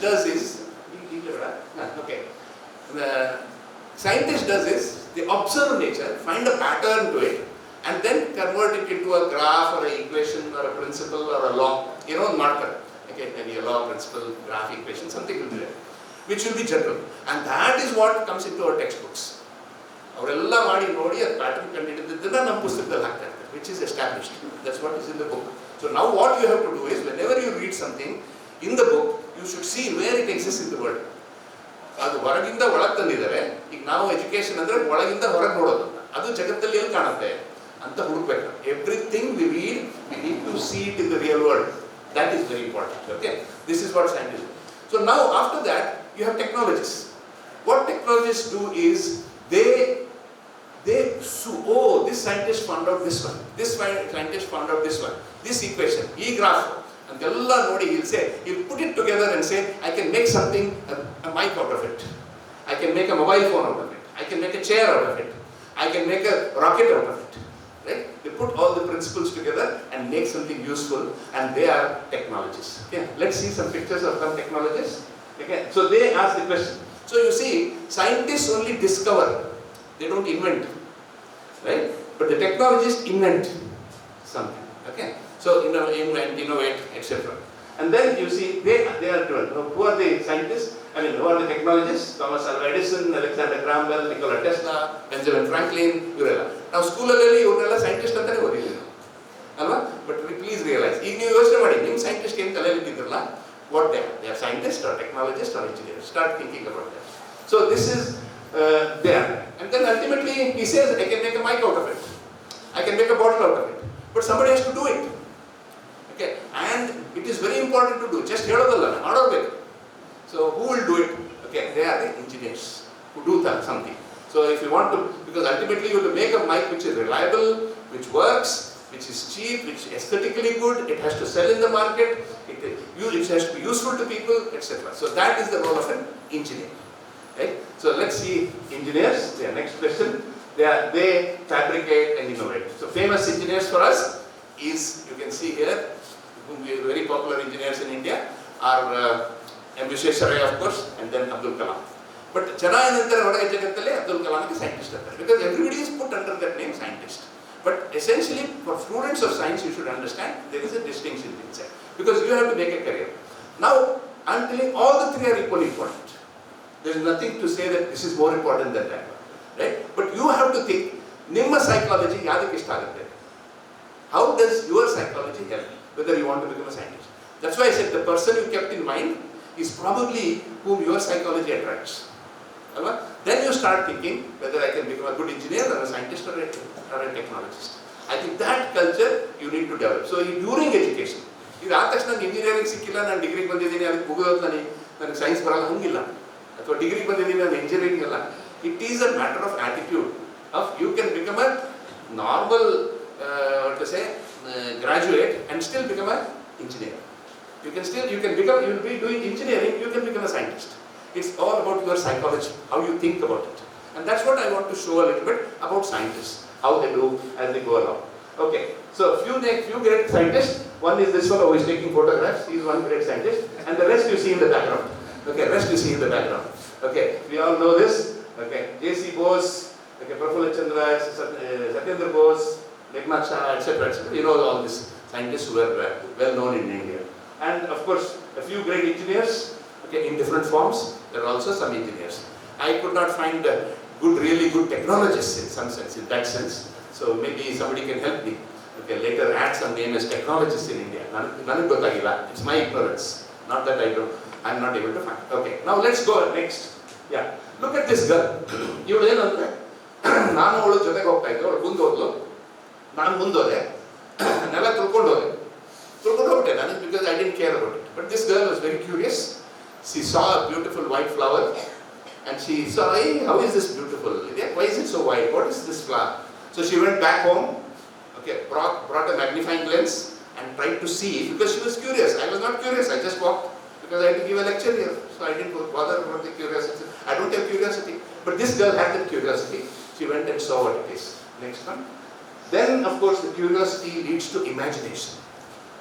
scientist does is, okay, the scientist does is, they observe nature, find a pattern to it, and then convert it into a graph or an equation or a principle or a law, marker. Okay, maybe a law, principle, graph, equation, something will be there, which will be general. And that is what comes into our textbooks. ಅವರೆಲ್ಲ ಮಾಡಿ ನೋಡಿ ಅದು pattern ಕಂಡುಹಿಡಿದಿದ್ದನ್ನ ನಮ್ಮ ಪುಸ್ತಕದಲ್ಲಿ ಹಾಕ್ತಾ ಇರ್ತಾರೆ, which is established. That's what is in the book. So now what you have to do is, whenever you read something in the book, you should see where it exists in the world. ಅದು ಹೊರಗಿಂದ ಒಳಗೆ ತಂದಿದ್ದಾರೆ. ಈಗ ನಾವು education ಅಂದ್ರೆ ಒಳಗಿಂದ ಹೊರಗೆ ನೋಡೋದು, ಅದು ಜಗತ್ತಲ್ಲಿ ಎಲ್ಲಿ ಕಾಣುತ್ತೆ ಅಂತ ಹುಡುಕ್ಬೇಕು. Everything we read, we need to see it in the real world. That is very important. Okay, this is what scientists do. So now after that, you have technologists. What technologists do is, this scientist found out this one, this scientist found out this one, this equation, graph, and he'll put it together and say, I can make something, a mic out of it, I can make a mobile phone out of it, I can make a chair out of it, I can make a rocket out of it. Right? They put all the principles together and make something useful, and they are technologists. Okay? Let's see some pictures of some technologists. Okay? So they ask the question. So you see, scientists only discover, they don't invent, right? But the technologists invent something. Okay? So invent, innovate, etc. And then you see, they are doing. Who are the scientists? Who are the technologists? Thomas Alva Edison, Alexander Graham Bell, Nikola Tesla, Benjamin Franklin, ಇವರೆಲ್ಲ. ನಾವು ಸ್ಕೂಲಲ್ಲಿ ಇವರೆಲ್ಲ scientist ಅಂತಾನೆ ಓದಿದ್ದೀವಿ ಅಲ್ವಾ? But please realise, ಈಗ ನೀವು ಯೋಚನೆ ಮಾಡಿ, ನಿಮ್ಮ ಸೈಂಟಿಸ್ಟ್ ಏನು ತಲೆಯಲ್ಲಿ ಇಟ್ಟಿದ್ರಲ್ಲ, what they are scientists or technologists or engineers. Start thinking about that. So this is there. And then ultimately he says, I can make a mic out of it, I can make a bottle out of it, but somebody has to do it. Okay, and it is very important to do. Just ಹೇಳೋದಲ್ಲ, ಮಾಡೋಬೇಕು. So who will do it? Okay, they are the engineers who do something. So if you want to, because ultimately you have to make a mic which is reliable, which works, which is cheap, which is aesthetically good, it has to sell in the market, it has to be useful to people, etc. So that is the role of an engineer. Right? So let's see engineers. Their next question. They fabricate and innovate. So famous engineers for us is, you can see here, very popular engineers in India are Jncasr, of course, and then Abdul Kalam. But Jana Anantara Hodaya Jagattale Abdul Kalam is a scientist, because everybody is put under that name scientist. But essentially, for students of science, you should understand there is a distinction inside, because you have to make a career. Now, I'm telling all the three are equally important. There is nothing to say that this is more important than that, right? But you have to think, Nimma psychology yadike ishta agutte. How does your psychology help, whether you want to become a scientist? That's why I said the person you kept in mind is probably whom your psychology attracts. Then you start thinking whether I can become a good engineer or a scientist or a technologist. I think that culture you need to develop. So during education, ಈಗ ಆದ ತಕ್ಷಣ ನಂಗೆ engineering ಸಿಕ್ಕಿಲ್ಲ, ನಾನು ಡಿಗ್ರಿಗೆ ಬಂದಿದ್ದೀನಿ, ಅದಕ್ಕೆ ಮುಗಿದೋದು ನನಗೆ ಸೈನ್ಸ್ ಬರಲ್ಲ, ಹಂಗಿಲ್ಲ. ಅಥವಾ ಡಿಗ್ರಿಗೆ ಬಂದಿದ್ದೀನಿ, ನಾನು ಇಂಜಿನಿಯರಿಂಗ್ ಅಲ್ಲ. It is a matter of attitude of you can become a normal graduate and still become an engineer. You will be doing engineering, you can become a scientist. It's all about your psychology, how you think about it. And that's what I want to show a little bit about scientists, how they do as they go along. Okay, so few great scientists. One is this fellow who is taking photographs, he is one great scientist, and the rest you see in the background. Okay, rest you see in the background. Okay, we all know this. Okay, J.C. Bose, okay, Prafulla Chandra, Satyendra Bose, Jncasr, etc., etc. You know all these scientists who were well known in India. And of course, a few great engineers, okay, in different forms. There are also some engineers. I could not find really good technologists in some sense, in that sense. So maybe somebody can help me. Okay, later add some name as technologists in India. It's my ignorance. Not that I'm not able to find. Okay, now let's go next. Yeah, look at this girl. ಇವಳು ಏನಂದ್ರೆ, ನಾನು ಅವಳು ಜೊತೆಗೆ ಹೋಗ್ತಾ ಇದ್ದೆ, ಅವಳು ಮುಂದೆ ಹೋದ್ಲು, ನಾನು ಮುಂದೋದೆ, ನೆಲ ತುಳ್ಕೊಂಡು ಹೋಗ್ಬಿಟ್ಟೆ ನಾನು, because I didn't care about it. But this girl was very curious. She saw a beautiful white flower and she saw, hey, how is this beautiful? Why is it so white? What is this flower? So she went back home, okay, brought a magnifying lens and tried to see, because she was curious. I was not curious, I just walked because I had to give a lecture here. So I didn't bother about the curiosity. I don't have curiosity. But this girl had that curiosity. She went and saw what it is. Next one. Then, of course, the curiosity leads to imagination.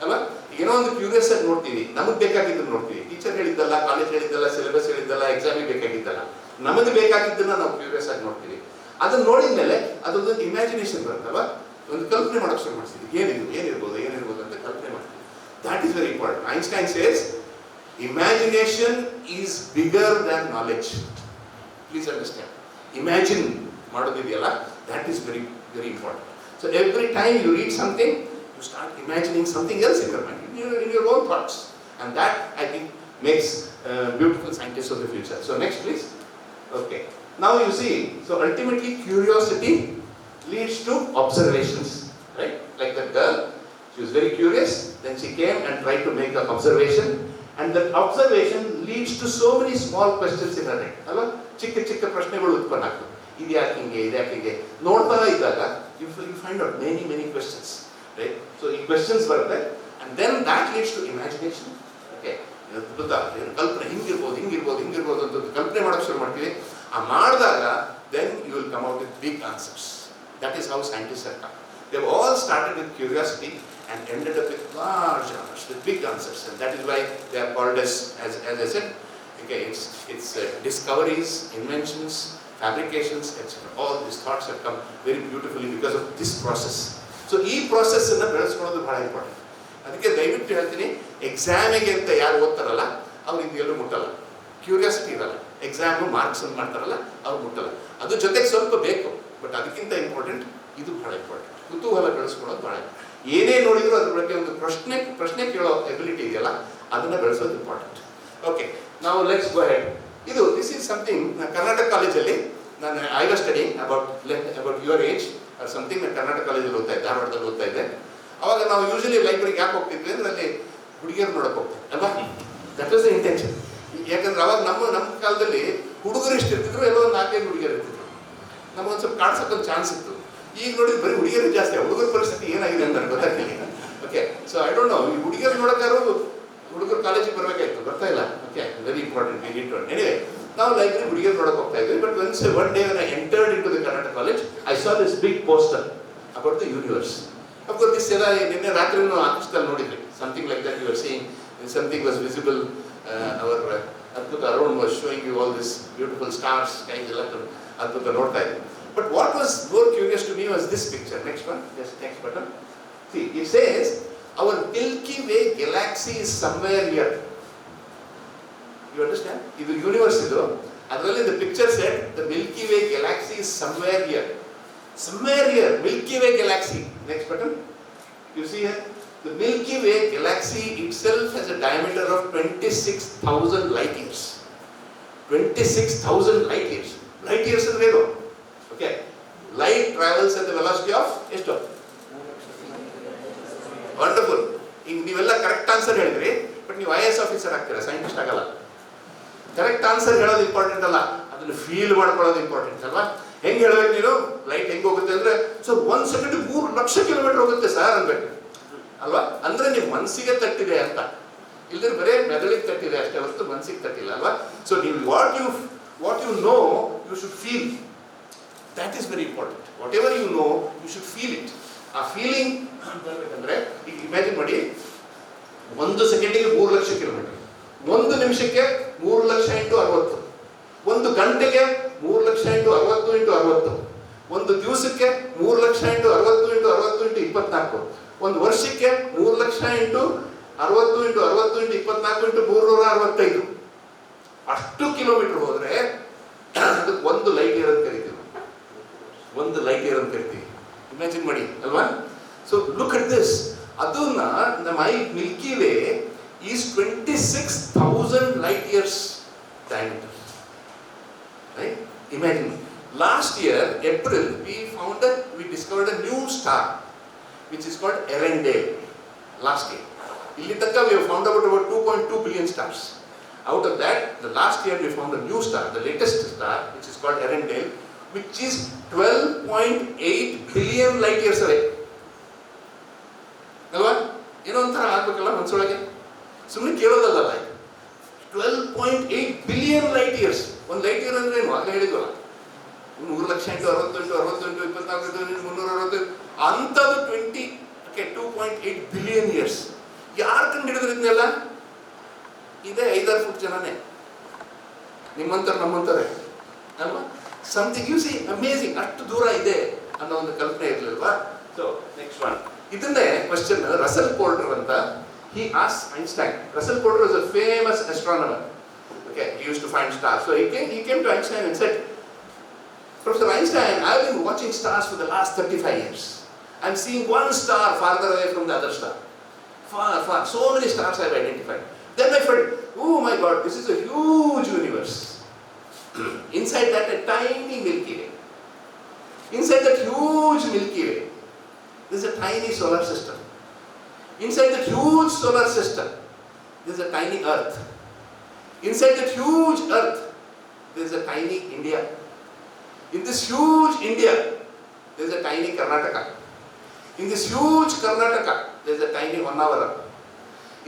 ಅಲ್ವಾ? ಏನೋ ಒಂದು curious ಆಗಿ ನೋಡ್ತೀವಿ, ನಮಗೆ ಬೇಕಾಗಿದ್ದನ್ನು ನೋಡ್ತೀವಿ. Teacher ಹೇಳಿದ್ದಲ್ಲ, college ಹೇಳಿದ್ದಲ್ಲ, syllabus ಹೇಳಿದ್ದಲ್ಲ, ಎಕ್ಸಾಮಿಗೆ ಬೇಕಾಗಿದ್ದಲ್ಲ, ನಮಗೆ ಬೇಕಾಗಿದ್ದನ್ನ ನಾವು ಕ್ಯೂರಿಯಸ್ ಆಗಿ ನೋಡ್ತೀವಿ. ಅದನ್ನ ನೋಡಿದ ಮೇಲೆ ಅದೊಂದು ಇಮ್ಯಾಜಿನೇಷನ್ ಬರುತ್ತಲ್ವ, ಒಂದು ಕಲ್ಪನೆ ಮಾಡೋಕೆ ಶುರು ಮಾಡ್ತೀವಿ. ಏನಿರ್ಬೋದು ಅಂತ ಕಲ್ಪನೆ ಮಾಡ್ತೀವಿ. That is very important. Einstein says imagination is bigger than knowledge. Please understand. Imagine ಮಾಡೋದಿದೆಯಲ್ಲ, that is very very important. So every time you read something, you start imagining something else in your mind, in your own thoughts, and that I think makes beautiful scientists of the future. So next please. Okay, now you see, so ultimately curiosity leads to observations, right? Like that girl, she was very curious, then she came and tried to make an observation, and that observation leads to so many small questions in her head. ಅಲ್ವಾ? ಚಿಕ್ಕ ಪ್ರಶ್ನೆಗಳು ಉತ್ಪನ್ನ ಆಗ್ತವೆ. ಇದು ಯಾಕೆ ಹಿಂಗೆ ನೋಡ್ತಾ ಇದ್ದಾಗ you find out many questions. Right? So questions ಬರುತ್ತೆ, and then that leads to imagination. Okay, ಕಲ್ಪನೆ ಹಿಂಗಿರ್ಬೋದು ಅಂತ ಕಲ್ಪನೆ ಮಾಡೋಕೆ ಶುರು ಮಾಡ್ತೀವಿ. ಮಾಡಿದಾಗ then you will come out with big answers. That is how scientists have come. They have all started with curiosity and ended up with large answers, with big answers, and that is why they are called as I said. Okay, it's discoveries, inventions, fabrications, etc. All these thoughts have come very beautifully because of this process. So ಈ ಪ್ರಾಸೆಸ್ಸನ್ನು ಬೆಳೆಸ್ಕೊಳ್ಳೋದು ಬಹಳ important. ಅದಕ್ಕೆ ದಯವಿಟ್ಟು ಹೇಳ್ತೀನಿ, ಎಕ್ಸಾಮಿಗೆ ಅಂತ ಯಾರು ಓದ್ತಾರಲ್ಲ ಅವ್ರು ಇದೆಲ್ಲೂ ಮುಟ್ಟಲ್ಲ, curiosity ಇರಲ್ಲ. Exam marks ಅಂತ ಮಾಡ್ತಾರಲ್ಲ ಅವ್ರು ಮುಟ್ಟಲ್ಲ. ಅದ್ರ ಜೊತೆಗೆ ಸ್ವಲ್ಪ ಬೇಕು, ಬಟ್ ಅದಕ್ಕಿಂತ ಇಂಪಾರ್ಟೆಂಟ್ ಇದು ಬಹಳ ಇಂಪಾರ್ಟೆಂಟ್. ಕುತೂಹಲ ಬೆಳೆಸ್ಕೊಳ್ಳೋದು ಬಹಳ ಇಂಪಾರ್ಟೆಂಟ್. ಏನೇ ನೋಡಿದ್ರು ಅದ್ರ ಬಗ್ಗೆ ಒಂದು ಪ್ರಶ್ನೆ ಕೇಳೋ ಎಬಿಲಿಟಿ ಇದೆಯಲ್ಲ, ಅದನ್ನು ಬೆಳೆಸೋದು ಇಂಪಾರ್ಟೆಂಟ್. ಓಕೆ, ನಾವು let's go head. This is something Karnataka ಕಾಲೇಜಲ್ಲಿ I was studying about your age or something. ನಾನು ಕರ್ನಾಟಕ ಕಾಲೇಜಲ್ಲಿ ಓದ್ತಾ ಇದ್ದೆ, ಧಾರವಾಡದಲ್ಲಿ ಓದ್ತಾ ಇದ್ದೆ. ಅವಾಗ ನಾವು ಯೂಶಲಿ ಲೈಬ್ರರಿಗೆ ಯಾಕೆ ಹೋಗ್ತಿದ್ವಿ ಅಂದರೆ ಅಲ್ಲಿ ಹುಡುಗಿಯರು ನೋಡೋಕೆ ಹೋಗ್ತೀವಿ ಅಲ್ವಾ? That was the intention. ಯಾಕಂದ್ರೆ ಅವಾಗ ನಮ್ಮ ಕಾಲದಲ್ಲಿ ಹುಡುಗರು ಎಷ್ಟು ಇರ್ತಿದ್ರು, ಎಲ್ಲೋ ಒಂದು 4-5 ಹುಡುಗಿಯರು ಇರ್ತಿದ್ರು. ನಮಗೊಂದು ಸ್ವಲ್ಪ ಕಾಡ್ಸೋಕ್ಕೊಂದು ಚಾನ್ಸ್ ಇತ್ತು. ಈಗ ನೋಡಿದ್ರೆ ಬರೀ ಹುಡುಗಿಯರು ಜಾಸ್ತಿ. ಹುಡುಗರ ಪರಿಸ್ಥಿತಿ ಏನಾಗಿದೆ ಅಂತ ನನಗೆ ಗೊತ್ತಾಗ್ತಿಲ್ಲ. Okay, so I don't know, ಈ ಹುಡುಗಿಯರು ನೋಡೋಕ್ಕಾರು ಹುಡುಗರು ಕಾಲೇಜಿಗೆ ಬರಬೇಕಾಯ್ತು, ಬರ್ತಾ ಇಲ್ಲ. Okay, very important, we need to. Anyway, ನಾವು ಲೈಬ್ರರಿ ಹುಡುಗಿಯರು ನೋಡೋಕೆ ಹೋಗ್ತಾ ಇದ್ವಿ. But one day when I entered into the Karnataka College, I saw this big poster about the universe. Of course, this ಎಲ್ಲ ನಿನ್ನೆ ರಾತ್ರಿನೂ ಆಕಾಶದಲ್ಲಿ ನೋಡಿದ್ವಿ. Something like that you were seeing, something was visible. Our Adbhuta Arun was showing you all these beautiful stars, skies ಎಲ್ಲ Adbhuta ನೋಡ್ತಾ ಇದ್ವಿ. But what was more curious to me was this picture. Next one, just next button. See, it says our Milky Way galaxy is somewhere here. You understand? ಇದು universe ಇದು. ಅದರಲ್ಲಿ the picture said the Milky Way galaxy is somewhere here. Somewhere here, Milky Way galaxy. Next button. You see here? The Milky Way galaxy itself has a diameter of 26,000 light years. 26,000 light years. Light years ಅಂದ್ರೆ ಏನು? Okay. Light travels at the velocity of ಎಷ್ಟು? Wonderful. ಈಗ ನೀವೆಲ್ಲ correct answer ಹೇಳಿದ್ರಿ, but ನೀವು IAS officer ಆಗ್ತೀರಾ, scientist ಆಗಲ್ಲ. Correct answer ಹೇಳೋದು ಇಂಪಾರ್ಟೆಂಟ್ ಅಲ್ಲ, ಅದನ್ನು ಫೀಲ್ ಮಾಡ್ಕೊಳ್ಳೋದು ಇಂಪಾರ್ಟೆಂಟ್ ಅಲ್ವಾ? ಹೆಂಗೆ ಹೇಳ್ಬೇಕು ನೀನು? ಲೈಟ್ ಹೆಂಗೆ ಹೋಗುತ್ತೆ ಅಂದರೆ, ಸರ್ 1 ಸೆಕೆಂಡ್ 3 ಲಕ್ಷ ಕಿಲೋಮೀಟರ್ ಹೋಗುತ್ತೆ ಸರ್ ಅನ್ಬೇಕು ಅಲ್ವಾ? ಅಂದರೆ ನಿಮ್ಮ ಮನಸ್ಸಿಗೆ ತಟ್ಟಿದೆ ಅಂತ, ಇಲ್ಲದ್ರೆ ಬರೇ ಮೆದುಳಿಗೆ ತಟ್ಟಿದೆ ಅಷ್ಟೇ ಹೊರತು ಮನಸ್ಸಿಗೆ ತಟ್ಟಿಲ್ಲ ಅಲ್ವಾ? ಸೊ ನೀವು what you know you should feel. That is very important. Whatever you know you should feel it. ಆ ಫೀಲಿಂಗ್ ಬರಬೇಕಂದ್ರೆ ಈಗ ಇಮ್ಯಾಜಿನ್ ಮಾಡಿ, 1 ಸೆಕೆಂಡಿಗೆ 3 ಲಕ್ಷ ಕಿಲೋಮೀಟರ್, 1 ನಿಮಿಷಕ್ಕೆ 3 ಲಕ್ಷ × 60, 1 ಗಂಟೆಗೆ 3 ಲಕ್ಷ × 60 × 60, 1 ದಿವಸಕ್ಕೆ 3 ಲಕ್ಷ × 60 × 60 × 24, 1 ವರ್ಷಕ್ಕೆ 3 ಲಕ್ಷ × 60 × 60 × 24 × 365. ಅಷ್ಟು ಕಿಲೋಮೀಟರ್ ಹೋದ್ರೆ ಅದಕ್ಕೆ 1 ಲೈಟ್ ಇಯರ್ ಅಂತ ಕರಿತೀವಿ. 1 ಲೈಟ್ ಇಯರ್ ಅಂತ ಕರಿತೀವಿ. ಇಮ್ಯಾಜಿನ್ ಮಾಡಿ ಅಲ್ವಾ? So look at this. ಅದನ್ನ ನಮ್ಮ Milky way is 26,000 light years diameter. Right? Imagine. Last year, April, we discovered a new star, which is called Erendale. Last year. Illi takka we have found about 2.2 billion stars. Out of that, the last year we found a new star, the latest star, which is called Erendale, which is 12.8 billion light years away. ಅಲ್ವಾ? ಏನೋ ಒಂಥರ ಆಗ್ಬೇಕಲ್ಲ ಮನಸ್ಸೊಳಗೆ, ಸುಮ್ಮನೆ ಕೇಳೋದಲ್ಲ. 12.8 billion light years. 1 light year ಅಂದ್ರೆ ಏನು? ಆಗ ಹೇಳಿದ್ವಲ್ಲ, 3 ಲಕ್ಷ × 68, 68, 24, 360 ಅಂಥದ್ದು 2.8 billion years. ಯಾರು ಕಂಡು ಹಿಡಿದ್ರು ಇದನ್ನೆಲ್ಲ? ಇದೇ 5-6 ಫುಟ್ ಜನನೇ, ನಿಮ್ಮಂತಾರೆ ನಮ್ಮಂತಾರೆ ಅಲ್ವಾ? ಸಮಥಿಂಗ್ ಯು ಸಿ ಅಮೇಜಿಂಗ್, ಅಷ್ಟು ದೂರ ಇದೆ ಅನ್ನೋ ಒಂದು ಕಲ್ಪನೆ ಇರಲಿಲ್ವಾ? ಸೊ ನೆಕ್ಸ್ಟ್ ಒನ್, ಇದನ್ನೇ ಕ್ವಶನ್ ರಸೆಲ್ ಪೋರ್ಟರ್ ಅಂತ, he asked Einstein. Russell Porter was a famous astronomer. Okay, he used to find stars. So he came to Einstein and said, Professor Einstein, I've been watching stars for the last 35 years. I'm seeing one star farther away from the other star. Far, far. So many stars I've identified. Then I felt, oh my God, this is a huge universe. Inside that, a tiny Milky Way. Inside that huge Milky Way, there's a tiny solar system. Inside that huge solar system, there's a tiny Earth. Inside that huge Earth, there's a tiny India. In this huge India, there's a tiny Karnataka. In this huge Karnataka, there's a tiny Honavar.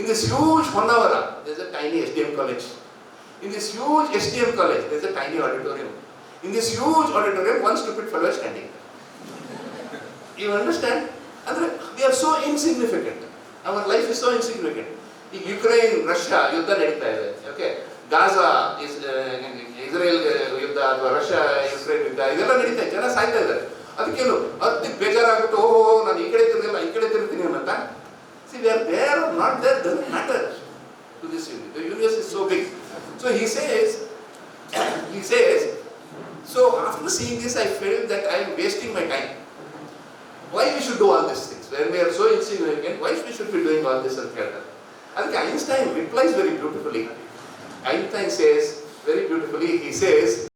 In this huge Honavar, there's a tiny S.D.M.College. In this huge S.D.M.College, there's a tiny auditorium. In this huge auditorium, one stupid fellow is standing. You understand? And we are so insignificant. Our life is so insignificant. Ukraine, Russia, ಯುದ್ಧ ನಡೀತಾ ಇದೆ. Okay, Gaza is Israel ಯುದ್ಧ ಅಥವಾ Russia Ukraine ಯುದ್ಧ ಇದೆಲ್ಲ ನಡೀತಾ ಇದೆ, ಜನ ಸಾಯ್ತಾ ಇದ್ದಾರೆ. ಅದಕ್ಕೇನು ಅದಕ್ಕೆ ಬೇಜಾರಾಗ್ಬಿಟ್ಟು ಓಹೋ ನಾನು ಈ ಕಡೆ ತಿರ್ಗಿಲ್ಲ ಈ ಕಡೆ ತಿರ್ತೀನಿ ಅಂತ. See, we are there or not there doesn't matter to this universe. The universe is so big. So he says, so after seeing this, I felt that I am wasting my time. Why we should do all these things? When we are so insignificant, why we should be doing all this and that? I think Einstein replies very beautifully. Einstein says very beautifully, he says,